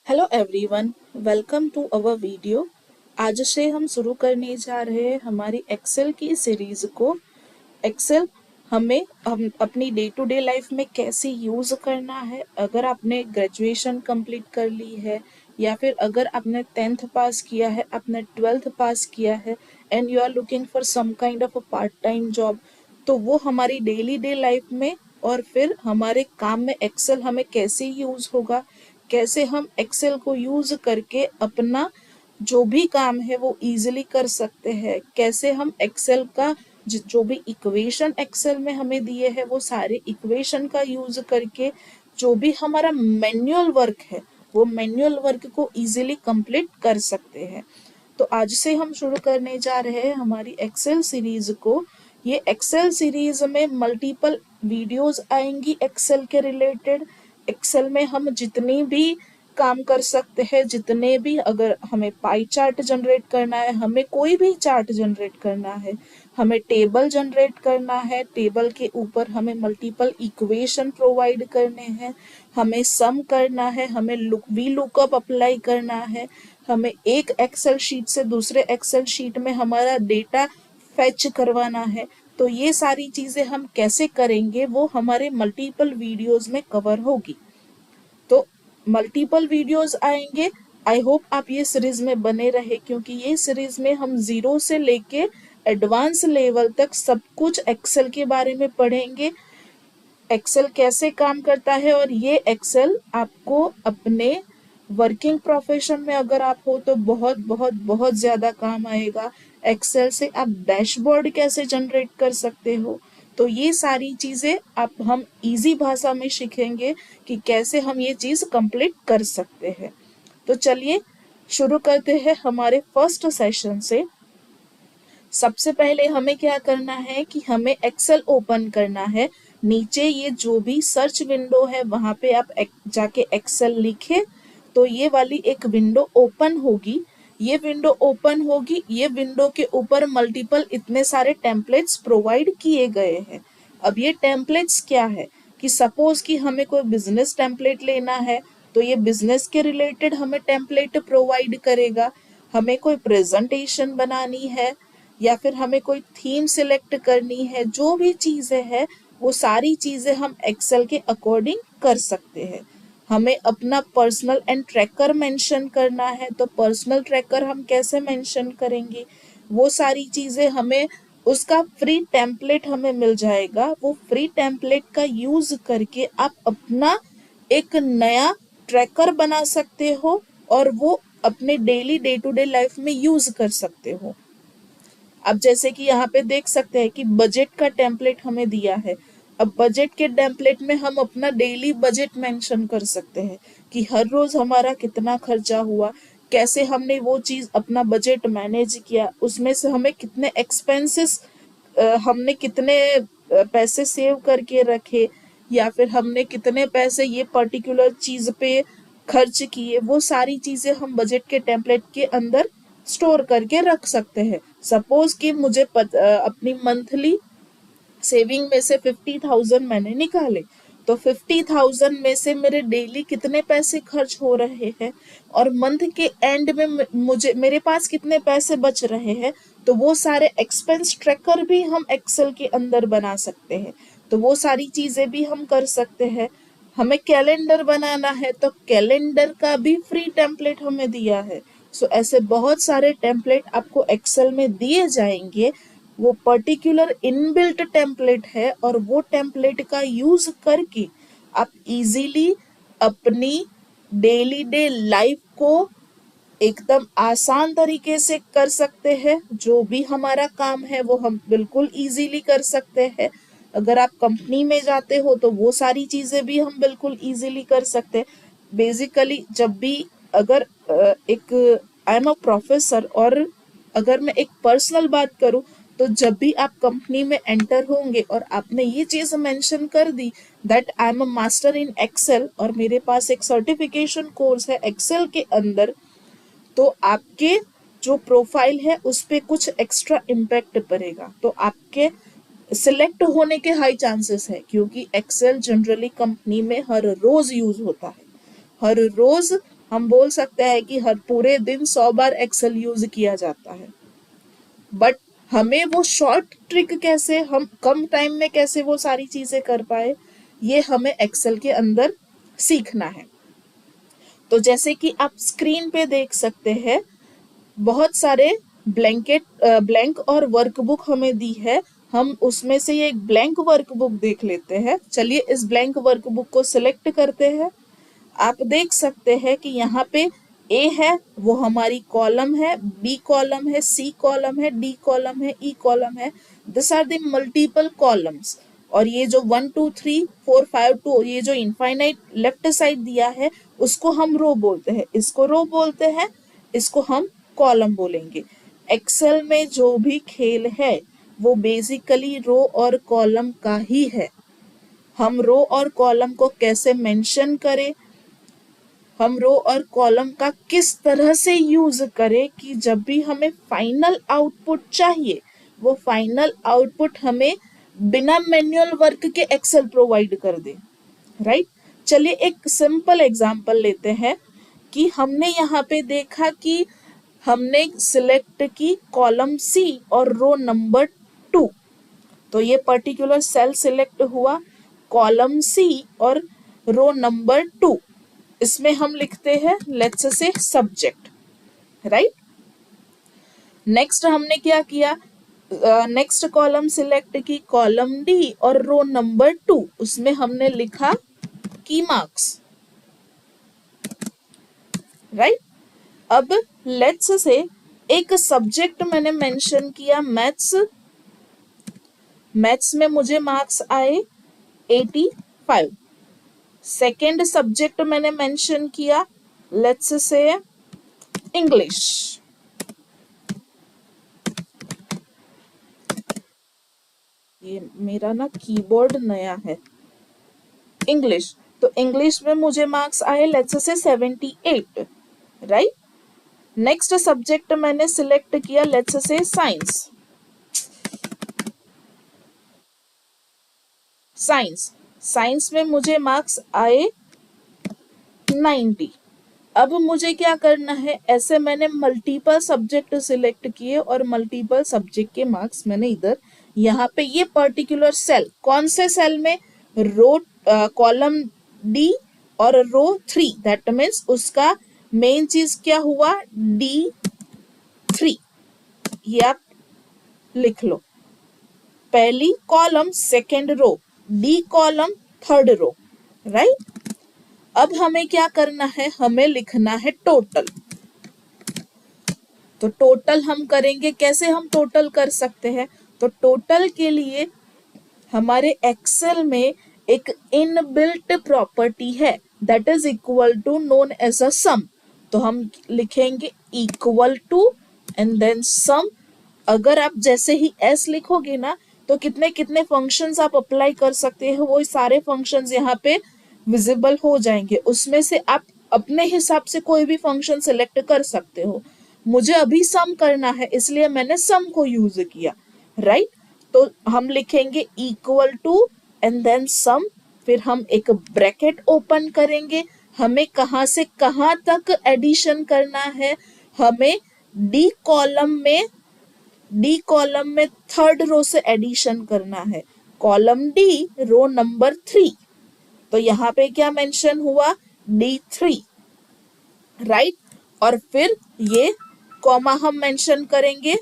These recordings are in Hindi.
Hello everyone, welcome to our video. आज से हम शुरू करने जा रहे हैं हमारी एक्सेल की सीरीज को। एक्सेल हम अपनी डे टू डे लाइफ में कैसे यूज़ करना है। अगर आपने ग्रेजुएशन कंप्लीट कर ली है या फिर अगर आपने 10th पास किया है, आपने 12th पास किया है and you are looking for some kind of a part time job, तो वो हमारी डेली डे लाइफ में और फिर हमारे काम में एक्सेल हमें कैसे यूज़ होगा, कैसे हम एक्सेल को यूज करके अपना जो भी काम है वो इजीली कर सकते हैं, कैसे हम एक्सेल का जो भी इक्वेशन एक्सेल में हमें दिए हैं वो सारे इक्वेशन का यूज करके जो भी हमारा मैन्युअल वर्क है वो मैन्युअल वर्क को इजीली कंप्लीट कर सकते हैं। तो आज से हम शुरू करने जा रहे हैं हमारी एक्सेल सीरीज को। ये एक्सेल सीरीज में मल्टीपल वीडियोस आएंगी एक्सेल के रिलेटेड। एक्सेल में हम जितनी भी काम कर सकते हैं, जितने भी, अगर हमें पाई चार्ट जनरेट करना है, हमें कोई भी चार्ट जनरेट करना है, हमें टेबल जनरेट करना है, टेबल के ऊपर हमें मल्टीपल इक्वेशन प्रोवाइड करने हैं, हमें सम करना है, हमें वी लुकअप अप्लाई करना है, हमें एक एक्सेल शीट से दूसरे एक्सेल शीट में हमारा डेटा फेच करवाना है। तो ये सारी चीजें हम कैसे करेंगे वो हमारे मल्टीपल वीडियोस में कवर होगी। तो मल्टीपल वीडियोस आएंगे। आई होप आप ये सीरीज में बने रहे, क्योंकि ये सीरीज में हम जीरो से लेके एडवांस लेवल तक सब कुछ एक्सेल के बारे में पढ़ेंगे। एक्सेल कैसे काम करता है और ये एक्सेल आपको अपने वर्किंग प्रोफेशन में अगर आप हो तो बहुत बहुत बहुत ज़्यादा काम आएगा। एक्सेल से आप डैशबोर्ड कैसे जनरेट कर सकते हो, तो ये सारी चीज़ें आप हम इजी भाषा में सीखेंगे कि कैसे हम ये चीज़ कंप्लीट कर सकते हैं। तो चलिए शुरू करते हैं हमारे फर्स्ट सेशन से। सबसे पहले हमें क्या करना है कि हमें एक्सेल ओपन करना है। नीचे ये जो भी सर्च विंडो है वहां पे आप जाके एक्सेल लिखे तो ये वाली एक विंडो ओपन होगी। ये विंडो ओपन होगी, ये विंडो के ऊपर मल्टीपल इतने सारे टेम्पलेट्स प्रोवाइड किए गए हैं। अब ये टेम्पलेट्स क्या है कि सपोज कि हमें कोई बिजनेस टेम्पलेट लेना है तो ये बिजनेस के रिलेटेड हमें टेम्पलेट प्रोवाइड करेगा। हमें कोई प्रेजेंटेशन बनानी है या फिर हमें कोई थीम सिलेक्ट करनी है, जो भी चीजें हैं वो सारी चीजें हम एक्सेल के अकॉर्डिंग कर सकते हैं। हमें अपना पर्सनल एंड ट्रैकर मेंशन करना है तो पर्सनल ट्रैकर हम कैसे मेंशन करेंगे, वो सारी चीजें हमें, उसका फ्री टेम्पलेट हमें मिल जाएगा। वो फ्री टेम्पलेट का यूज करके आप अपना एक नया ट्रैकर बना सकते हो और वो अपने daily day to day life में यूज कर सकते हो। अब जैसे कि यहाँ पे देख सकते हैं कि बजट का टेम्पलेट हमें दिया है। अब बजट के टेम्पलेट में हम अपना डेली बजट मेंशन कर सकते हैं कि हर रोज हमारा कितना खर्चा हुआ, कैसे हमने वो चीज अपना बजट मैनेज किया, उसमें से हमें कितने एक्सपेंसेस, हमने कितने पैसे सेव करके रखे या फिर हमने कितने पैसे ये पर्टिकुलर चीज पे खर्च किए, वो सारी चीजें हम बजट के टेम्पलेट के अंदर स्टोर करके रख सकते हैं। सपोज कि मुझे अपनी मंथली सेविंग में से 50,000 मैंने निकाले, तो 50,000 में से मेरे डेली कितने पैसे खर्च हो रहे हैं और मंथ के एंड में मुझे मेरे पास कितने पैसे बच रहे हैं, तो वो सारे एक्सपेंस ट्रैकर भी हम एक्सेल के अंदर बना सकते हैं। तो वो सारी चीजें भी हम कर सकते हैं। हमें कैलेंडर बनाना है तो कैलेंडर का भी फ्री टेम्पलेट हमें दिया है। सो ऐसे बहुत सारे टेम्पलेट आपको एक्सेल में दिए जाएंगे। वो पर्टिकुलर इनबिल्ट टेम्पलेट है और वो टेम्पलेट का यूज करके आप इजीली अपनी डेली डे लाइफ को एकदम आसान तरीके से कर सकते हैं। जो भी हमारा काम है वो हम बिल्कुल इजीली कर सकते हैं। अगर आप कंपनी में जाते हो तो वो सारी चीजें भी हम बिल्कुल इजीली कर सकते हैं। बेसिकली जब भी, अगर एक, आई एम अ प्रोफेसर और अगर मैं एक पर्सनल बात करूं तो जब भी आप कंपनी में एंटर होंगे और आपने ये चीज मेंशन कर दी that I am a master in Excel और मेरे पास एक सर्टिफिकेशन कोर्स है एक्सेल के अंदर, तो आपके जो प्रोफाइल है उस पे कुछ एक्स्ट्रा इम्पैक्ट पड़ेगा। तो आपके सिलेक्ट होने के हाई चांसेस है, क्योंकि एक्सेल जनरली कंपनी में हर रोज यूज होता है। हर रोज हम बोल सकते हैं कि हर पूरे दिन 100 बार एक्सेल यूज किया जाता है, बट हमें वो शॉर्ट ट्रिक कैसे, हम कम टाइम में कैसे वो सारी चीजें कर पाए, ये हमें एक्सेल के अंदर सीखना है। तो जैसे कि आप स्क्रीन पे देख सकते हैं, बहुत सारे ब्लैंक और वर्कबुक हमें दी है। हम उसमें से ये एक ब्लैंक वर्कबुक देख लेते हैं। चलिए इस ब्लैंक वर्कबुक को सिलेक्ट करते हैं। आप देख सकते हैं कि यहाँ पे ए है, वो हमारी कॉलम है, बी कॉलम है, सी कॉलम है, डी कॉलम है, ई कॉलम है। This are the multiple columns. और ये जो 1 2 3 4 5 2 ये जो इनफाइनाइट लेफ्ट साइड दिया है उसको हम रो बोलते हैं, इसको रो बोलते हैं, इसको हम कॉलम बोलेंगे। एक्सेल में जो भी खेल है वो बेसिकली रो और कॉलम का ही है। हम रो और कॉलम को कैसे मेंशन करें, हम रो और कॉलम का किस तरह से यूज करें कि जब भी हमें फाइनल आउटपुट चाहिए वो फाइनल आउटपुट हमें बिना मैनुअल वर्क के एक्सेल प्रोवाइड कर दे, राइट। चलिए एक सिंपल एग्जांपल लेते हैं कि हमने यहाँ पे देखा कि हमने सिलेक्ट की कॉलम सी और रो नंबर 2। तो ये पर्टिकुलर सेल सिलेक्ट हुआ, कॉलम सी और रो नंबर 2। इसमें हम लिखते हैं let's say subject, right. Next हमने क्या किया, नेक्स्ट कॉलम सिलेक्ट की कॉलम डी और रो नंबर 2, उसमें हमने लिखा की मार्क्स, राइट। अब लेट्स से एक सब्जेक्ट मैंने मेंशन किया मैथ्स, मैथ्स में मुझे मार्क्स आए 85। सेकेंड सब्जेक्ट मैंने मेंशन किया लेट्स से इंग्लिश, ये मेरा ना कीबोर्ड नया है, इंग्लिश। तो इंग्लिश में मुझे मार्क्स आए let's say 78, right. Next subject मैंने सिलेक्ट किया let's say science, science, science में मुझे मार्क्स आए 90। अब मुझे क्या करना है, ऐसे मैंने मल्टीपल सब्जेक्ट सिलेक्ट किए और मल्टीपल सब्जेक्ट के मार्क्स मैंने इधर यहाँ पे ये पर्टिकुलर सेल, कौन से सेल में, रो कॉलम डी और रो 3, दैट मीन्स उसका मेन चीज क्या हुआ D3, ये आप लिख लो। पहली column second row, D column third row, right. अब हमें क्या करना है, हमें लिखना है टोटल। तो टोटल हम करेंगे कैसे, हम टोटल कर सकते हैं, तो टोटल के लिए हमारे एक्सेल में एक इनबिल्ट प्रॉपर्टी है that is equal to known as a sum. तो हम लिखेंगे equal to and then sum. अगर आप जैसे ही एस लिखोगे ना तो कितने कितने फंक्शंस आप अप्लाई कर सकते हो वो सारे फंक्शंस यहाँ पे विजिबल हो जाएंगे, उसमें से आप अपने हिसाब से कोई भी फंक्शन सिलेक्ट कर सकते हो। मुझे अभी सम करना है इसलिए मैंने सम को यूज किया, राइट। तो हम लिखेंगे इक्वल टू एंड देन सम, फिर हम एक ब्रैकेट ओपन करेंगे। हमें कहाँ से कहाँ तक एडिशन करना है, हमें डी कॉलम में थर्ड रो से एडिशन करना है, कॉलम डी रो नंबर 3। तो यहाँ पे क्या मेंशन हुआ D3, राइट। और फिर ये कॉमा हम मेंशन करेंगे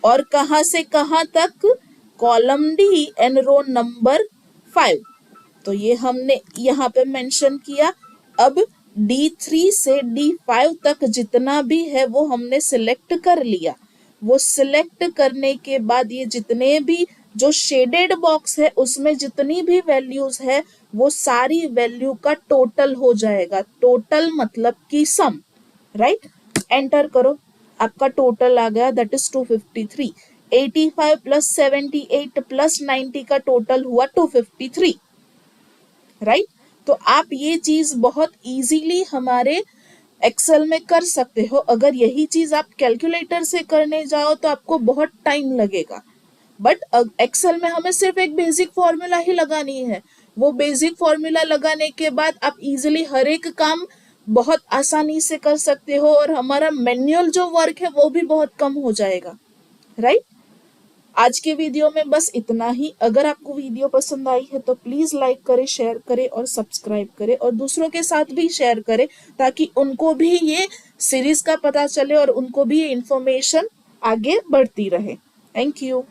और कहां से कहां तक, column D and row number 5। तो ये हमने यहाँ पे मेंशन किया। अब D3 से D5 तक जितना भी है वो हमने सिलेक्ट कर लिया। वो सिलेक्ट करने के बाद ये जितने भी जो शेडेड बॉक्स है उसमें जितनी भी वैल्यूज है वो सारी वैल्यू का टोटल हो जाएगा। टोटल मतलब कि सम, राइट। एंटर करो, आपका टोटल आ गया दैट इज 253। 85 प्लस 78 प्लस 90 का टोटल हुआ 253, राइट। तो आप ये चीज बहुत इजीली हमारे एक्सेल में कर सकते हो। अगर यही चीज आप कैलकुलेटर से करने जाओ तो आपको बहुत टाइम लगेगा, बट एक्सेल में हमें सिर्फ एक बेसिक फॉर्मूला ही लगानी है। वो बेसिक फॉर्मूला लगाने के बाद आप इजीली हर एक काम बहुत आसानी से कर सकते हो और हमारा मैनुअल जो वर्क है वो भी बहुत कम हो जाएगा, राइट। आज के वीडियो में बस इतना ही। अगर आपको वीडियो पसंद आई है तो प्लीज लाइक करें, शेयर करें और सब्सक्राइब करें और दूसरों के साथ भी शेयर करें ताकि उनको भी ये सीरीज का पता चले और उनको भी ये इंफॉर्मेशन आगे बढ़ती रहे। Thank you.